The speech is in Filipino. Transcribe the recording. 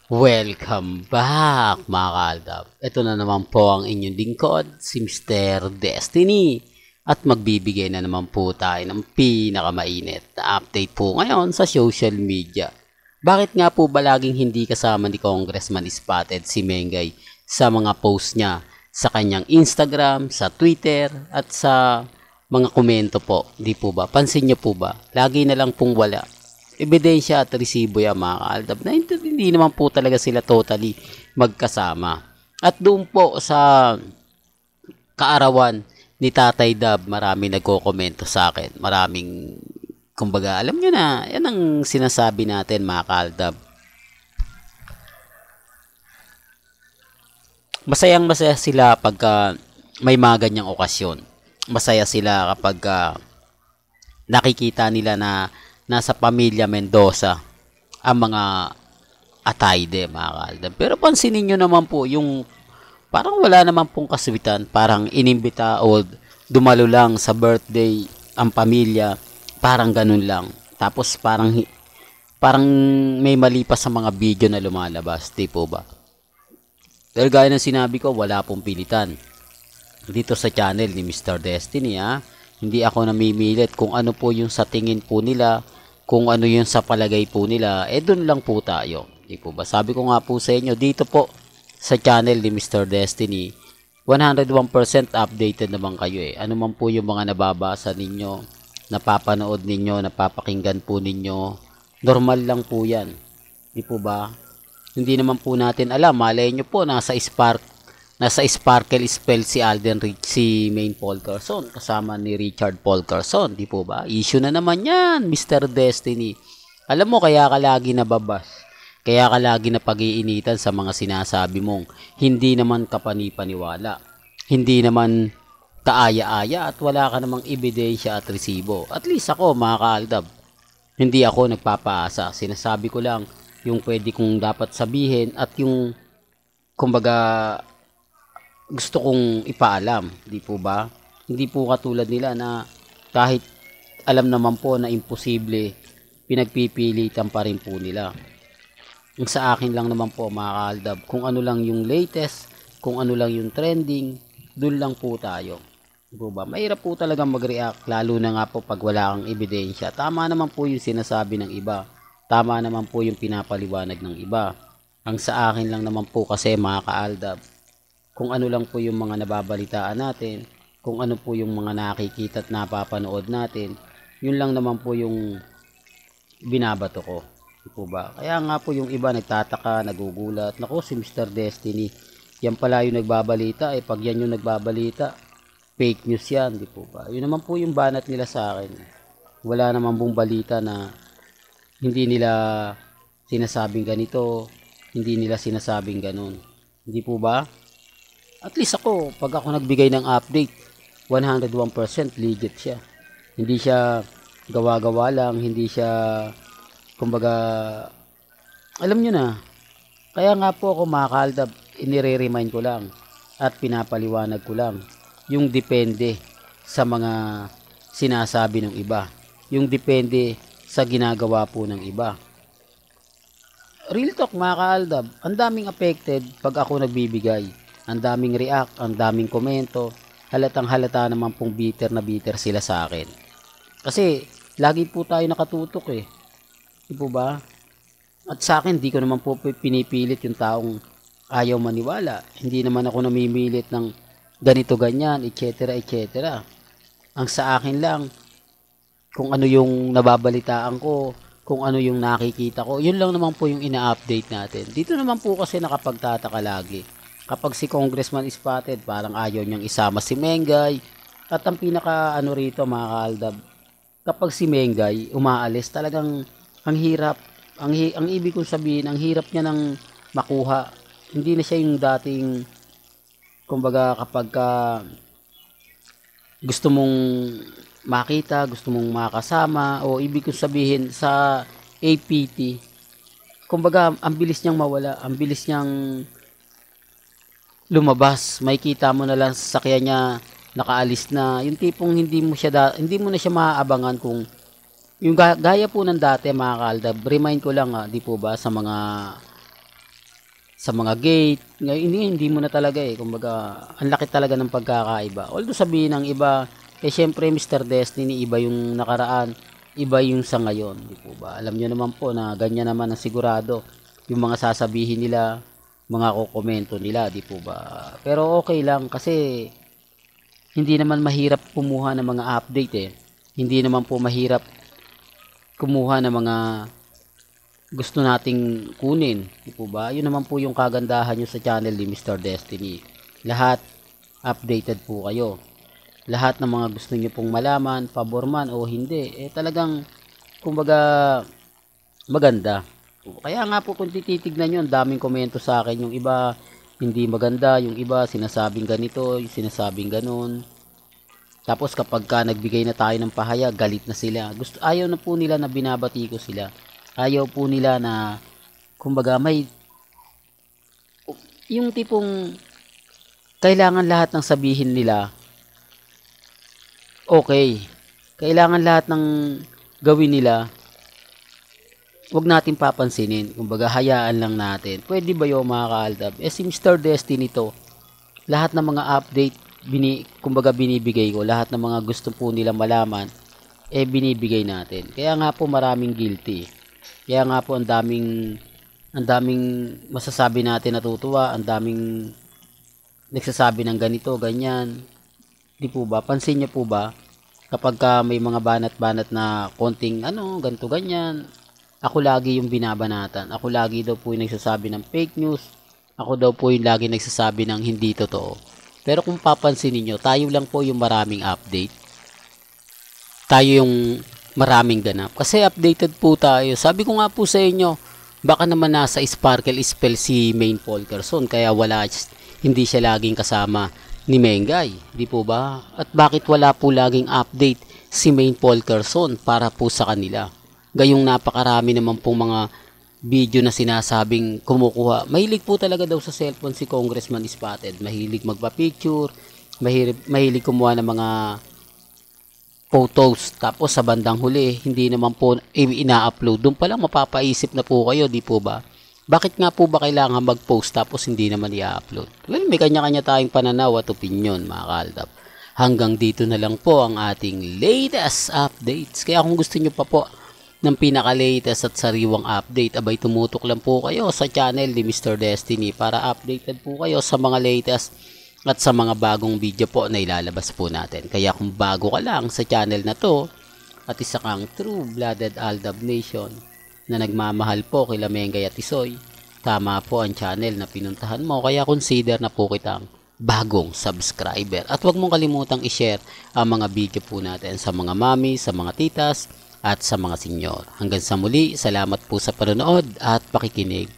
Welcome back mga kaaldab. Ito na naman po ang inyong lingkod, si Mr. Destiny. At magbibigay na naman po tayo ng pinakamainit na update po ngayon sa social media. Bakit nga po ba laging hindi kasama ni Congressman Spotted si Mengay sa mga post niya sa kanyang Instagram, sa Twitter at sa mga komento po? Di po ba? Pansin niyo po ba? Lagi na lang pong wala ebidensya at resibo yan mga kaaldab na hindi naman po talaga sila totally magkasama. At doon po sa kaarawan ni Tatay Dab, marami nagko-komento sa akin. Maraming, kumbaga, alam nyo na, yan ang sinasabi natin mga kaaldab. Masayang masaya sila pagka may mga ganyang okasyon. Masaya sila kapag nakikita nila na nasa pamilya Mendoza ang mga atayde mga kaaldab. Pero pansinin nyo naman po yung parang wala naman pong kaswitan, parang inimbita o dumalo lang sa birthday ang pamilya, parang ganun lang. Tapos parang may mali pa sa mga video na lumalabas, di po ba? Pero gaya ng sinabi ko, wala pong pilitan dito sa channel ni Mr. Destiny ha. Hindi ako namimilit kung ano po yung sa tingin po nila, kung ano yung sa palagay po nila, doon lang po tayo. Di po ba? Sabi ko nga po sa inyo, dito po sa channel ni Mr. Destiny, 101% updated naman kayo eh. Ano man po yung mga nababasa ninyo, napapanood ninyo, napapakinggan po ninyo, normal lang po yan. Di po ba? Hindi naman po natin alam, malay nyo po, nasa Sparkle Spell si Alden Rich, si Main Paul Carson, kasama ni Richard Paul Carson, di po ba? Issue na naman yan, Mr. Destiny. Alam mo, kaya ka lagi nababas. Kaya ka lagi na pag-iinitan sa mga sinasabi mong hindi naman kapanipaniwala. Hindi naman kaaya-aya at wala ka namang ebidensya at resibo. At least ako, mga kaaldab, hindi ako nagpapaasa. Sinasabi ko lang yung pwede kong dapat sabihin at yung, kumbaga, gusto kong ipaalam, di po ba? Hindi po katulad nila na kahit alam naman po na imposible, pinagpipilitan pa rin po nila. Ang sa akin lang naman po mga kaaldab, kung ano lang yung latest, kung ano lang yung trending, dun lang po tayo. Di po ba? Mahirap po talaga mag-react, lalo na nga po pag wala kang ebidensya. Tama naman po yung sinasabi ng iba. Tama naman po yung pinapaliwanag ng iba. Ang sa akin lang naman po kasi mga kaaldab, kung ano lang po yung mga nababalitaan natin, kung ano po yung mga nakikita at napapanood natin, yun lang naman po yung binabato ko. Di po ba? Kaya nga po yung iba nagtataka, nagugulat. Naku, si Mr. Destiny, yan pala yung nagbabalita. Pag yan yung nagbabalita, fake news yan. Di po ba? Yun naman po yung banat nila sa akin. Wala naman pong balita na hindi nila sinasabing ganito, hindi nila sinasabing ganun. Hindi po ba? At least ako, pag ako nagbigay ng update, 101% legit siya. Hindi siya gawa-gawa lang, hindi siya, kumbaga, alam nyo na. Kaya nga po ako mga kaaldab, inire-remind ko lang at pinapaliwanag ko lang yung depende sa mga sinasabi ng iba. Yung depende sa ginagawa po ng iba. Real talk mga kaaldab, ang daming affected pag ako nagbibigay. Ang daming react, ang daming komento, halatang halata naman pong bitter na bitter sila sa akin. Kasi, lagi po tayo nakatutok eh. Di po ba? At sa akin, di ko naman po pinipilit yung taong ayaw maniwala. Hindi naman ako namimilit ng ganito ganyan, etc. etc. Ang sa akin lang, kung ano yung nababalitaan ko, kung ano yung nakikita ko, yun lang naman po yung ina-update natin. Dito naman po kasi nakapagtataka lagi. Kapag si Congressman Spotted, parang ayaw niyang isama si Mengay. At ang pinaka ano rito mga kaaldab, kapag si Mengay umaalis, talagang ang hirap. Ang ibig kong sabihin, ang hirap niya nang makuha. Hindi na siya yung dating, kumbaga kapag gusto mong makita, gusto mong makasama, o ibig kong sabihin sa APT, kumbaga ang bilis niyang mawala, ang bilis niyang lumabas. May kita mo na lang sa sakyan niya nakaalis na. Yung tipong hindi mo na siya maaabangan kung yung gaya po ng dati mga kaaldab. Remind ko lang di po ba sa mga sa mga gate. Ngayon hindi mo na talaga kumbaga ang laki talaga ng pagkakaiba. Although sabihin ng iba, syempre Mr. Destiny, iba yung nakaraan, iba yung sa ngayon, di po ba? Alam niyo naman po na ganyan naman ang sigurado yung mga sasabihin nila, mga kokomento nila, di po ba? Pero okay lang kasi hindi naman mahirap kumuha ng mga update Hindi naman po mahirap kumuha ng mga gusto nating kunin, di po ba? Yun naman po yung kagandahan nyo sa channel ni Mr. Destiny. Lahat updated po kayo. Lahat ng mga gusto nyo pong malaman, pabor man o hindi, talagang kumbaga maganda. Kaya nga po kung titignan nyo, ang daming komento sa akin. Yung iba hindi maganda, yung iba sinasabing ganito, yung sinasabing ganun. Tapos kapag ka nagbigay na tayo ng pahayag, galit na sila. Ayaw na po nila na binabati ko sila. Ayaw po nila na kumbaga may yung tipong kailangan lahat ng sabihin nila okay. Kailangan lahat ng gawin nila wag natin papansinin. Kumbaga hayaan lang natin. Pwede ba yung mga kaaldab? Si Mr. Destiny to, lahat ng mga update kumbaga binibigay ko, lahat ng mga gusto po nila malaman binibigay natin. Kaya nga po maraming guilty. Kaya nga po ang daming masasabi natin natutuwa, ang daming nagsasabi ng ganito, ganyan. Di po ba? Pansin niyo po ba? Kapag may mga banat-banat na konting ganito, ganyan, ako lagi yung binabanatan. Ako lagi daw po yung nagsasabi ng fake news. Ako daw po yung lagi nagsasabi ng hindi totoo. Pero kung papansinin niyo, tayo lang po yung maraming update. Tayo yung maraming ganap. Kasi updated po tayo. Sabi ko nga po sa inyo, baka naman nasa sparkle spell si Main Polkerson kaya hindi siya laging kasama ni Mengay. Di po ba? At bakit wala po laging update si Main Polkerson para po sa kanila? Gayong napakarami naman pong mga video na sinasabing kumukuha. Mahilig po talaga daw sa cellphone si Congressman Spotted. Mahilig magpa-picture, mahilig kumuha ng mga photos, tapos sa bandang huli hindi naman po ina-upload. Doon pa lang mapapaisip na po kayo, di po ba? Bakit nga po ba kailangan mag-post tapos hindi naman i-upload? Well, may kanya-kanya tayong pananaw at opinion, mga kaaldab. Hanggang dito na lang po ang ating latest updates. Kaya kung gusto nyo pa po ng pinaka-latest at sariwang update, abay tumutok lang po kayo sa channel ni Mr. Destiny para updated po kayo sa mga latest at sa mga bagong video po na ilalabas po natin. Kaya kung bago ka lang sa channel na to at isa kang true-blooded Aldab Nation na nagmamahal po kila Mengay at Isoy, tama po ang channel na pinuntahan mo. Kaya consider na po kitang bagong subscriber. At huwag mong kalimutang i-share ang mga video po natin sa mga mami, sa mga titas at sa mga senyor. Hanggang sa muli, salamat po sa panonood at pakikinig.